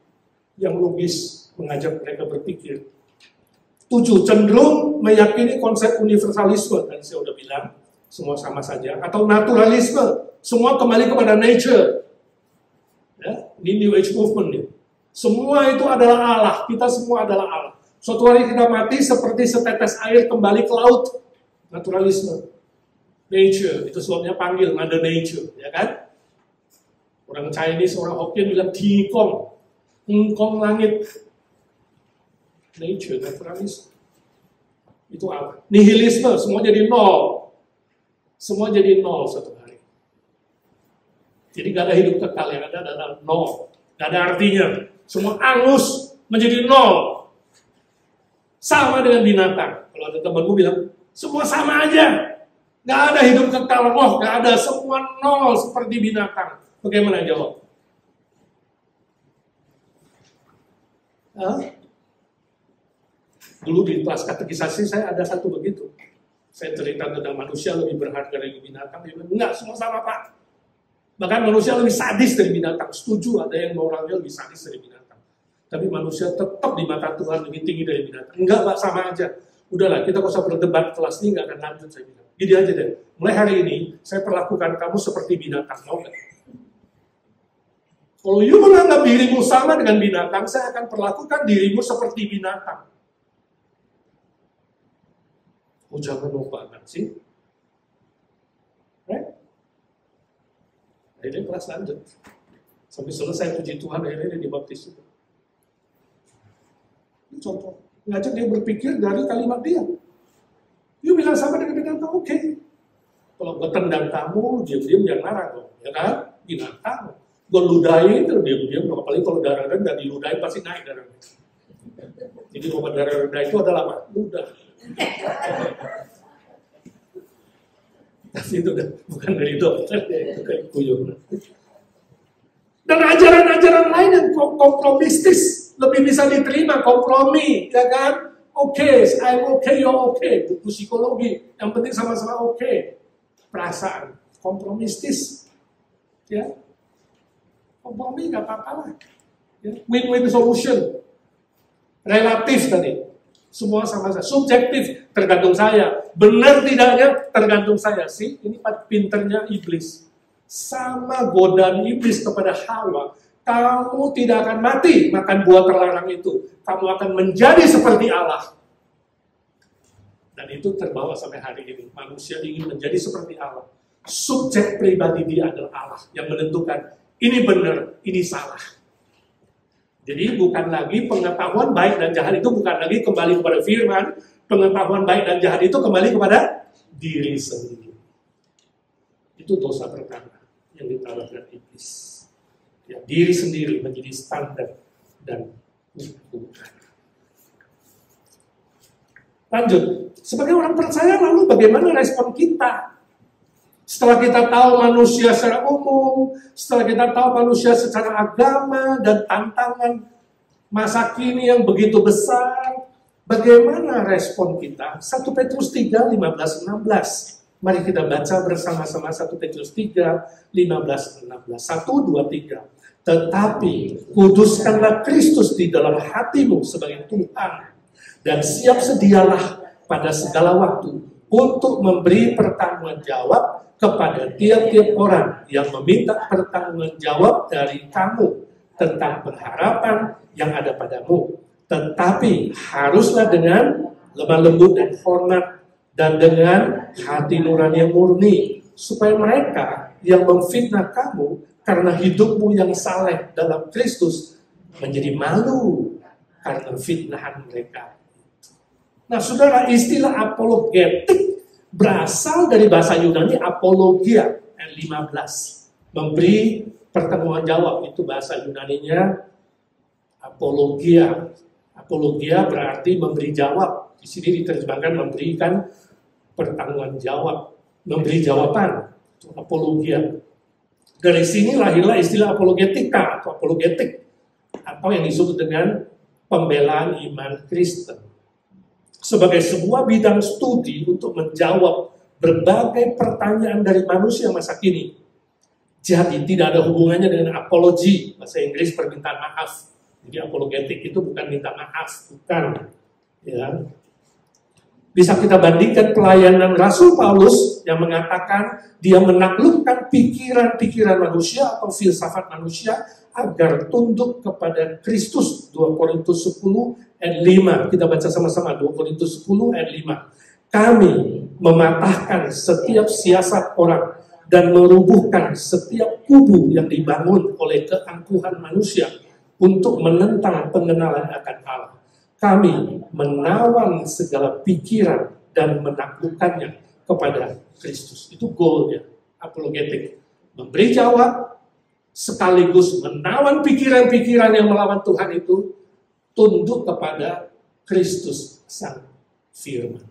yang logis, mengajak mereka berpikir. 7, cenderung meyakini konsep universalisme, dan saya udah bilang, semua sama saja, atau naturalisme, semua kembali kepada nature. Ya, ini New Age movement nih. Semua itu adalah Allah, kita semua adalah Allah. Suatu hari kita mati seperti setetes air kembali ke laut. Naturalisme, nature, itu sebabnya panggil Mother Nature, ya kan? Orang Chinese, orang Hokkien bilang Tingkong, engkong langit. Nature, naturalisme. Itu apa? Nihilisme, semua jadi nol. Semua jadi nol satu hari. Jadi gak ada hidup kekal, yang ada adalah nol. Gak ada artinya. Semua angus menjadi nol. Sama dengan binatang. Kalau ada temanmu bilang, semua sama aja. Gak ada hidup kekal, gak ada, semua nol seperti binatang. Bagaimana jawab? Dulu di kelas katekisasi saya ada satu begitu. Saya cerita tentang manusia lebih berharga dari binatang. Dia bilang, enggak, semua sama Pak. Bahkan manusia lebih sadis dari binatang. Setuju, ada yang orangnya lebih sadis dari binatang. Tapi manusia tetap di mata Tuhan lebih tinggi dari binatang. Enggak Pak, sama aja. Udahlah, kita gak usah berdebat, kelas ini gak akan lanjut, saya bilang. Gini aja deh, mulai hari ini, saya perlakukan kamu seperti binatang, mau gak? Kalau you menganggap dirimu sama dengan binatang, saya akan perlakukan dirimu seperti binatang. Oh, jangan lupa, kan sih? Akhirnya kelas lanjut. Sampai selesai, puji Tuhan, akhirnya dia dibaptis. Ini contoh. Ngajak dia berpikir dari kalimat dia. You bilang sama dengan binatang, oke. Kalau gue tendang kamu, diam-diam jangan marah dong. Ya kan? Binatang. Gue ludahin, diam-diam. Apalagi kalau darah rendah, diludahin pasti naik darahnya. Jadi obat darah rendah itu adalah apa? Ludah. Tapi itu bukan dari dokter, itu kayak kuyung. Dan ajaran-ajaran lain yang kompromistis lebih bisa diterima, kompromi, ya kan? Oke, I'm okay, you're okay. Buku psikologi, yang penting sama-sama oke. Perasaan, kompromistis, ya. Kompromi nggak apa-apa lah. Ya. Win-win solution, relatif tadi. Semua sama-sama, subjektif, tergantung saya. Benar tidaknya, tergantung saya. Sih, ini pinternya iblis. Sama godaan iblis kepada Hawa, kamu tidak akan mati makan buah terlarang itu. Kamu akan menjadi seperti Allah. Dan itu terbawa sampai hari ini. Manusia ingin menjadi seperti Allah. Subjek pribadi dia adalah Allah yang menentukan ini benar, ini salah. Jadi bukan lagi pengetahuan baik dan jahat itu bukan lagi kembali kepada firman. Pengetahuan baik dan jahat itu kembali kepada diri sendiri. Itu dosa pertama yang ditawarkan iblis. Ya, diri sendiri menjadi standar dan ukuran. Lanjut, sebagai orang percaya lalu bagaimana respon kita? Setelah kita tahu manusia secara umum, setelah kita tahu manusia secara agama dan tantangan masa kini yang begitu besar, bagaimana respon kita? 1 Petrus 3, 15, 16. Mari kita baca bersama-sama 1 Petrus 3, 15, 16. 1, 2, 3. Tetapi kuduskanlah Kristus di dalam hatimu sebagai Tuhan, dan siap sedialah pada segala waktu untuk memberi pertanggungan jawab kepada tiap-tiap orang yang meminta pertanggungan jawab dari kamu tentang pengharapan yang ada padamu. Tetapi haruslah dengan lemah lembut dan hormat, dan dengan hati nurani yang murni, supaya mereka yang memfitnah kamu karena hidupmu yang saleh dalam Kristus menjadi malu karena fitnahan mereka. Nah, saudara, istilah apologetik berasal dari bahasa Yunani apologia, ayat 15. Memberi pertanggungan jawab, itu bahasa Yunaninya apologia. Apologia berarti memberi jawab. Di sini diterjemahkan memberikan pertanggungan jawab, memberi jawaban, itu apologia. Dari sini lahirlah istilah apologetika atau apologetik, atau yang disebut dengan pembelaan iman Kristen. Sebagai sebuah bidang studi untuk menjawab berbagai pertanyaan dari manusia masa kini. Jadi tidak ada hubungannya dengan apologi, bahasa Inggris permintaan maaf. Jadi apologetik itu bukan minta maaf, bukan. Ya. Bisa kita bandingkan pelayanan Rasul Paulus yang mengatakan dia menaklukkan pikiran-pikiran manusia atau filsafat manusia agar tunduk kepada Kristus. 2 Korintus 10 ayat 5. Kita baca sama-sama 2 Korintus 10 ayat 5. Kami mematahkan setiap siasat orang dan merubuhkan setiap kubu yang dibangun oleh keangkuhan manusia untuk menentang pengenalan akan Allah. Kami menawan segala pikiran dan menaklukkannya kepada Kristus. Itu goalnya, apologetik. Memberi jawab, sekaligus menawan pikiran-pikiran yang melawan Tuhan itu, tunduk kepada Kristus Sang Firman.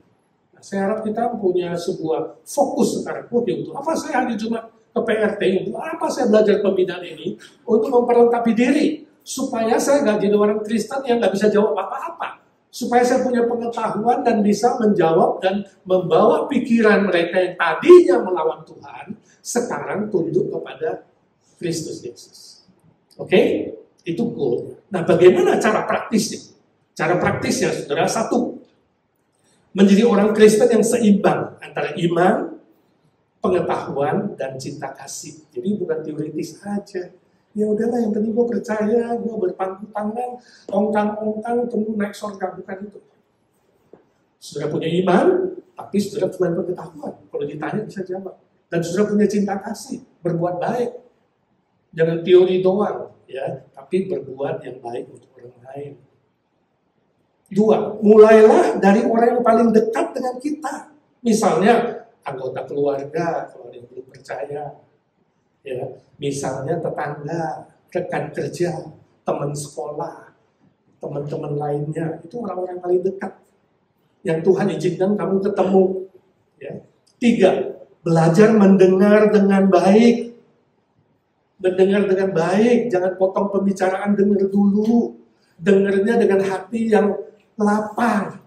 Nah, saya harap kita punya sebuah fokus sekarang. Untuk apa saya hanya cuma ke PRT, untuk apa saya belajar pembinaan ini? Untuk memperlengkapi diri. Supaya saya nggak jadi orang Kristen yang nggak bisa jawab apa-apa. Supaya saya punya pengetahuan dan bisa menjawab dan membawa pikiran mereka yang tadinya melawan Tuhan, sekarang tunduk kepada Kristus Yesus. Oke? Itu goal. Nah, bagaimana cara praktisnya? Cara praktisnya, saudara, satu, menjadi orang Kristen yang seimbang antara iman, pengetahuan, dan cinta kasih. Jadi bukan teoritis aja. Ya udahlah, yang penting gue percaya, gue berpangku tangan, ongkang-ongkang, tunggu naik surga, bukan itu. Saudara punya iman, tapi saudara punya pengetahuan. Kalau ditanya bisa jawab. Dan saudara punya cinta kasih, berbuat baik. Jangan teori doang, ya, tapi berbuat yang baik untuk orang lain. 2, mulailah dari orang yang paling dekat dengan kita. Misalnya anggota keluarga, kalau ada yang belum percaya. Ya, misalnya tetangga, rekan kerja, teman sekolah, teman-teman lainnya, itu orang-orang paling dekat yang Tuhan izinkan kamu ketemu. Ya. 3, belajar mendengar dengan baik. Mendengar dengan baik, jangan potong pembicaraan, dengar dulu. Dengarnya dengan hati yang lapang.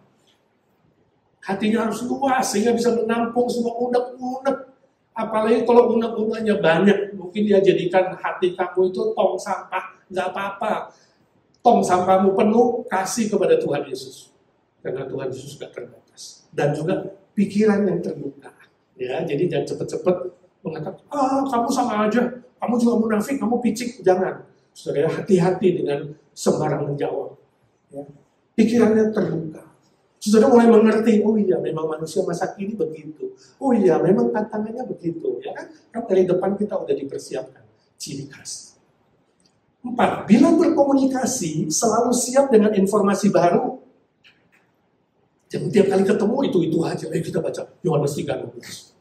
Hatinya harus luas sehingga bisa menampung semua unek-unek. Apalagi kalau unek-uneknya banyak, mungkin dia jadikan hati kamu itu tong sampah, nggak apa-apa. Tong sampahmu penuh, kasih kepada Tuhan Yesus. Karena Tuhan Yesus nggak terbatas. Dan juga pikiran yang terbuka. Ya, jadi jangan cepat-cepat mengatakan, kamu sama aja, kamu juga munafik, kamu picik. Jangan. Saudara, hati-hati dengan sembarang menjawab. Ya. Pikirannya terbuka. Saudara mulai mengerti, oh iya memang manusia masa kini begitu. Oh iya memang tantangannya begitu. Ya kan? Kan dari depan kita udah dipersiapkan ciri khas. 4, bila berkomunikasi selalu siap dengan informasi baru. Jangan tiap kali ketemu itu aja. Kita baca Yohanes 3:16.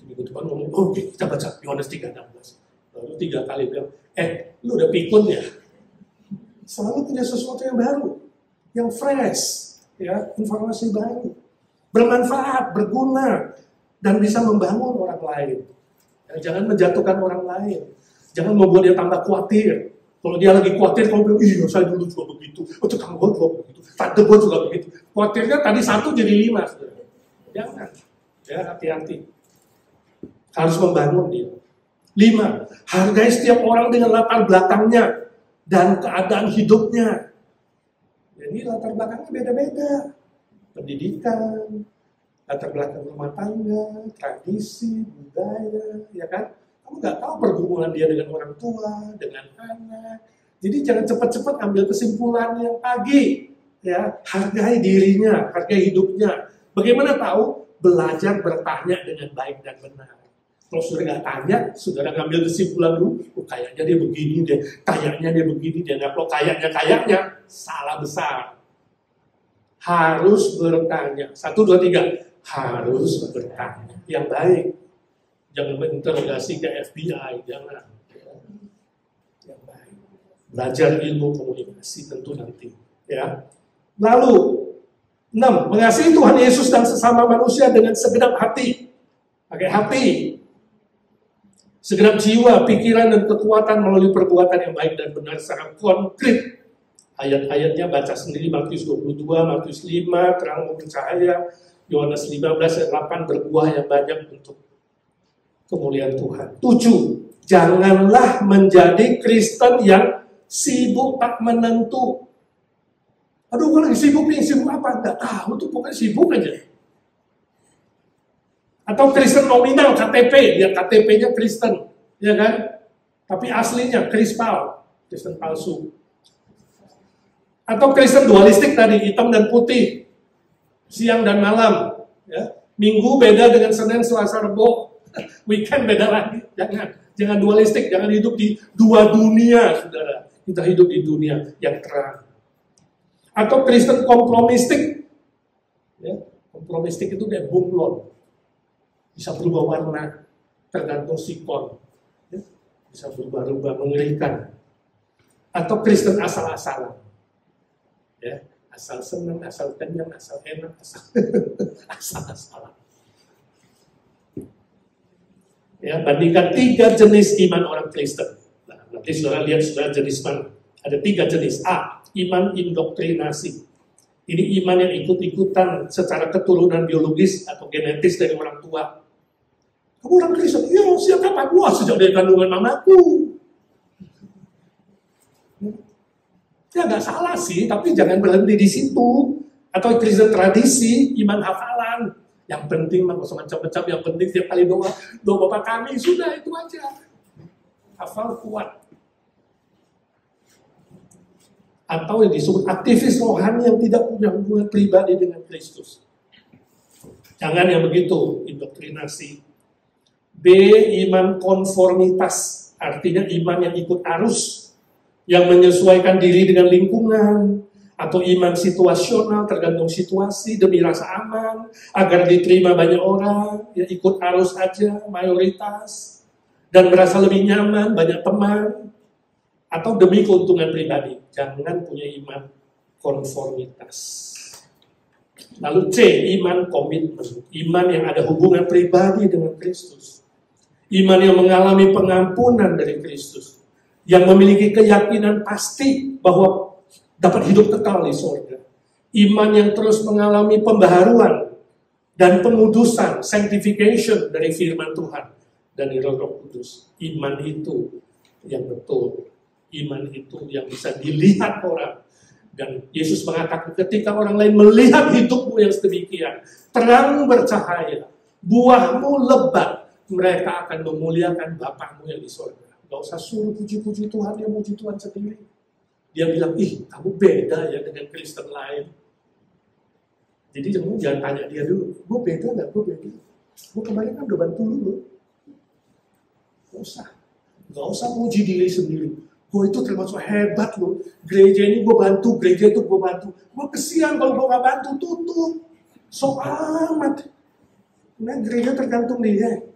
Minggu depan ngomong, oke, kita baca Yohanes 3:16. Lalu 3 kali bilang, lu udah pikun ya? Selalu punya sesuatu yang baru, yang fresh. Ya, informasi baru, bermanfaat, berguna, dan bisa membangun orang lain. Ya, jangan menjatuhkan orang lain, jangan membuat dia tambah khawatir. Kalau dia lagi khawatir, kamu bilang, iya saya dulu juga begitu, tetangga gue juga begitu, tante gue juga begitu. Khawatirnya tadi 1 jadi 5. Saudara. Jangan, ya hati-hati. Harus membangun dia. 5, hargai setiap orang dengan latar belakangnya dan keadaan hidupnya. Jadi latar belakangnya beda-beda. Pendidikan, latar belakang rumah tangga, tradisi, budaya, ya kan? Kamu nggak tahu pergumulan dia dengan orang tua, dengan anak. Jadi jangan cepat-cepat ambil kesimpulan yang pagi. Ya, hargai dirinya, hargai hidupnya. Bagaimana tahu? Belajar bertanya dengan baik dan benar. Kalau saudara nggak tanya, saudara ngambil kesimpulan dulu, oh, kayaknya dia begini deh, kayaknya dia begini deh. Nah, kalau kayaknya, salah besar. Harus bertanya. 1, 2, 3. Harus bertanya. Yang baik. Jangan menginterogasi ke FBI, jangan. Yang baik. Belajar ilmu komunikasi tentu nanti. Ya. Lalu, 6. Mengasihi Tuhan Yesus dan sesama manusia dengan segenap hati. Pakai hati. Segenap jiwa, pikiran, dan kekuatan melalui perbuatan yang baik dan benar secara konkret. Ayat-ayatnya baca sendiri, Matius 22, Matius 5, terang maupun cahaya, Yohanes 15 ayat 8, berbuah yang banyak untuk kemuliaan Tuhan. 7, janganlah menjadi Kristen yang sibuk tak menentu. Aduh, gue lagi sibuk nih, sibuk apa? Nggak tahu tuh, pokoknya sibuk aja. Atau Kristen nominal, KTP, ya KTP-nya Kristen, ya kan? Tapi aslinya Krispal, Kristen palsu. Atau Kristen dualistik tadi, hitam dan putih, siang dan malam, ya. Minggu beda dengan Senin, Selasa, Rebo, weekend beda lagi. Jangan dualistik, jangan hidup di dua dunia, saudara. Kita hidup di dunia yang terang. Atau Kristen kompromistik, ya. Kompromistik itu kayak bunglon, bisa berubah warna, tergantung sikon, ya. Bisa berubah-ubah, mengerikan. Atau Kristen asal-asalan. Ya, asal senang, asal kenyang, asal enak, asal-asalan. Ya, bandingkan 3 jenis iman orang Kristen. Nah, nanti saudara lihat saudara jenis mana. Ada 3 jenis. A, iman indoktrinasi. Ini iman yang ikut-ikutan secara keturunan biologis atau genetis dari orang tua. Kamu orang Kristen? Ya, siapa gua sejak dari kandungan mamaku. Ya nggak salah sih, tapi jangan berhenti di situ. Atau Kristen tradisi, iman hafalan. Yang penting mah macam-macam, yang penting setiap kali doa Bapa kami, sudah itu aja. Hafal kuat. Atau yang disebut aktivis rohani yang tidak punya hubungan pribadi dengan Kristus. Jangan yang begitu, indoktrinasi. B, iman konformitas. Artinya iman yang ikut arus, yang menyesuaikan diri dengan lingkungan, atau iman situasional tergantung situasi demi rasa aman, agar diterima banyak orang, ya ikut arus aja, mayoritas, dan merasa lebih nyaman, banyak teman, atau demi keuntungan pribadi. Jangan punya iman konformitas. Lalu C, iman komitmen, iman yang ada hubungan pribadi dengan Kristus, iman yang mengalami pengampunan dari Kristus, yang memiliki keyakinan pasti bahwa dapat hidup kekal di surga. Iman yang terus mengalami pembaharuan dan pengudusan, sanctification dari firman Tuhan dan dari Roh Kudus. Iman itu yang betul. Iman itu yang bisa dilihat orang. Dan Yesus mengatakan ketika orang lain melihat hidupmu yang sedemikian, terang bercahaya, buahmu lebat, mereka akan memuliakan Bapamu yang di surga. Gak usah suruh puji-puji Tuhan, dia puji Tuhan sendiri. Dia bilang, ih kamu beda ya dengan Kristen lain. Jadi jangan tanya dia dulu, gue beda gak? Gue beda. Gue kemarin kan udah bantu lu. Gak usah puji diri sendiri. Gue itu termasuk hebat loh. Gereja ini gue bantu, gereja itu gue bantu. Gue kesian kalau gue gak bantu, tutup. Sok amat. Nah gereja tergantung dia.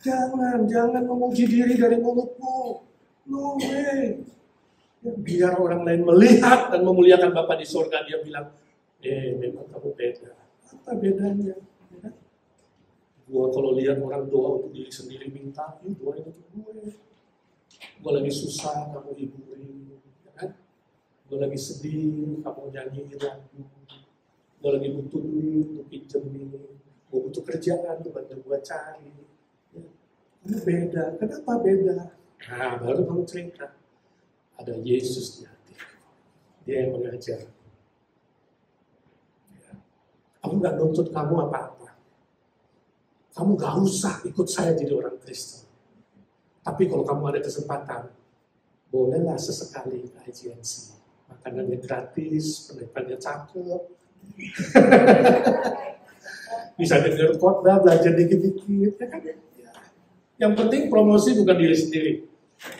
Jangan memuji diri dari mulutmu. No way. Biar orang lain melihat dan memuliakan Bapa di surga, dia bilang, memang kamu beda. Apa bedanya? Ya? Gua kalau lihat orang doa untuk diri sendiri, minta, doain untuk gue. Gue lagi susah, kamu hiburin. Ya kan? Gue lagi sedih, kamu nyanyiin lagu. Gue lagi butuh duit, untuk pinjemin. Gue butuh kerjaan, bantu gue cari. Ini beda. Kenapa beda? Nah, baru kamu cerita. Ada Yesus di hati. Dia yang mengajar. Aku nggak nuntut kamu apa-apa. Kamu nggak usah ikut saya jadi orang Kristen. Tapi kalau kamu ada kesempatan, bolehlah sesekali ke IGNC. Makanannya gratis, pendidikannya cakep. Bisa dengar khotbah, belajar dikit-dikit. Ya kan? Yang penting promosi bukan diri sendiri.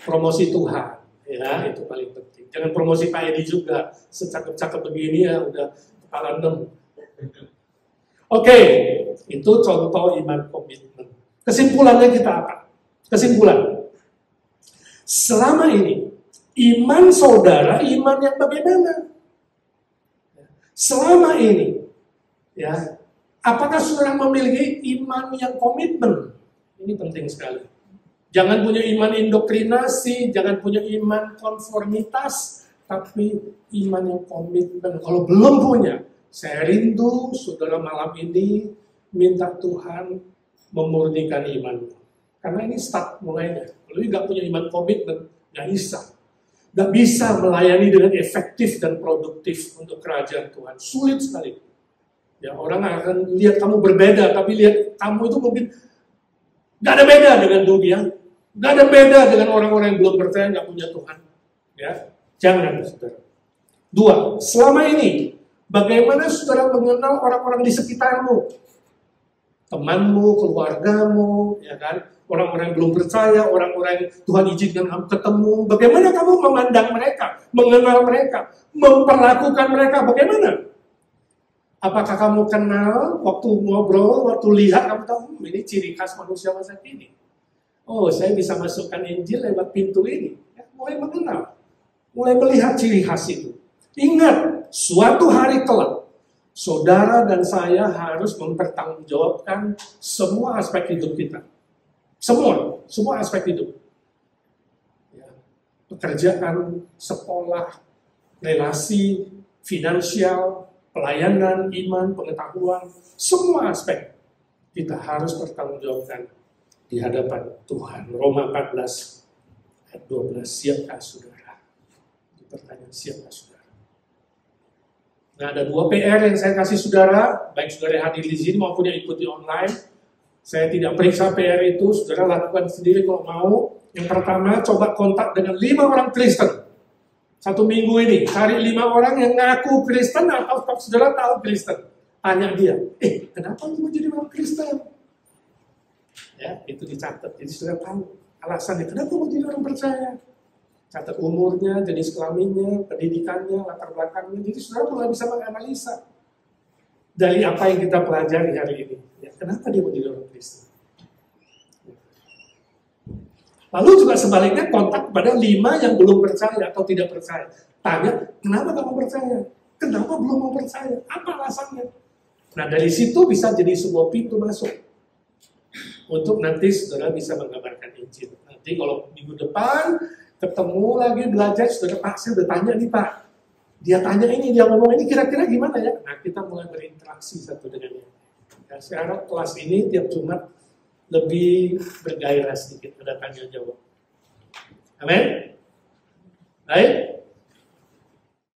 Promosi Tuhan. Ya, itu paling penting. Jangan promosi Pak Edi juga. Secakep-cakep begini ya, udah kepala 6. Oke, itu contoh iman komitmen. Kesimpulannya kita apa? Kesimpulan. Selama ini, iman saudara, iman yang bagaimana? Selama ini, ya, apakah saudara memiliki iman yang komitmen? Ini penting sekali. Jangan punya iman indoktrinasi, jangan punya iman konformitas, tapi iman yang komitmen. Kalau belum punya, saya rindu saudara malam ini minta Tuhan memurnikan iman. Karena ini start mulainya. Kalau nggak punya iman komitmen, nggak bisa. Nggak bisa melayani dengan efektif dan produktif untuk kerajaan Tuhan. Sulit sekali. Ya, orang akan lihat kamu berbeda, tapi lihat kamu itu mungkin nggak ada beda dengan dunia. Nggak ada beda dengan orang-orang yang belum percaya, nggak punya Tuhan. Ya, jangan, saudara. 2, selama ini, bagaimana saudara mengenal orang-orang di sekitarmu? Temanmu, keluargamu, ya kan? Orang-orang yang belum percaya, orang-orang yang Tuhan izinkan kamu ketemu. Bagaimana kamu memandang mereka, mengenal mereka, memperlakukan mereka, bagaimana? Apakah kamu kenal, waktu ngobrol, waktu lihat, kamu tahu, ini ciri khas manusia masa kini. Oh, saya bisa masukkan Injil lewat pintu ini. Ya, mulai mengenal, mulai melihat ciri khas itu. Ingat, suatu hari kelak, saudara dan saya harus mempertanggungjawabkan semua aspek hidup kita. Semua aspek hidup. Ya, pekerjaan, sekolah, relasi, finansial, pelayanan, iman, pengetahuan, semua aspek kita harus bertanggungjawabkan di hadapan Tuhan. Roma 14 ayat 12, siapkah saudara? Pertanyaan, siapkah saudara? Nah, ada 2 PR yang saya kasih saudara, baik saudara hadir di sini maupun yang ikuti online. Saya tidak periksa PR itu, saudara lakukan sendiri kalau mau. Yang pertama, coba kontak dengan 5 orang Kristen. 1 minggu ini, cari 5 orang yang ngaku Kristen atau saudara tahu Kristen. Tanya dia, kenapa lu mau jadi orang Kristen? Ya, itu dicatat. Jadi saudara tahu alasannya, kenapa mau jadi orang percaya. Catat umurnya, jenis kelaminnya, pendidikannya, latar belakangnya. Jadi saudara mulai bisa menganalisa dari apa yang kita pelajari hari ini. Ya, kenapa dia mau jadi orang Kristen? Lalu juga sebaliknya kontak kepada 5 yang belum percaya atau tidak percaya. Tanya, kenapa kamu percaya? Kenapa belum mau percaya? Apa alasannya? Nah, dari situ bisa jadi sebuah pintu masuk untuk nanti saudara bisa mengabarkan Injil. Nanti kalau minggu depan ketemu lagi belajar, saudara, Pak, saya udah tanya nih Pak. Dia tanya ini, dia ngomong ini, kira-kira gimana ya? Nah, kita mulai berinteraksi satu dengan yang lain. Nah, sekarang kelas ini tiap Jumat lebih bergairah sedikit, ada tanya jawab. Amin? Baik?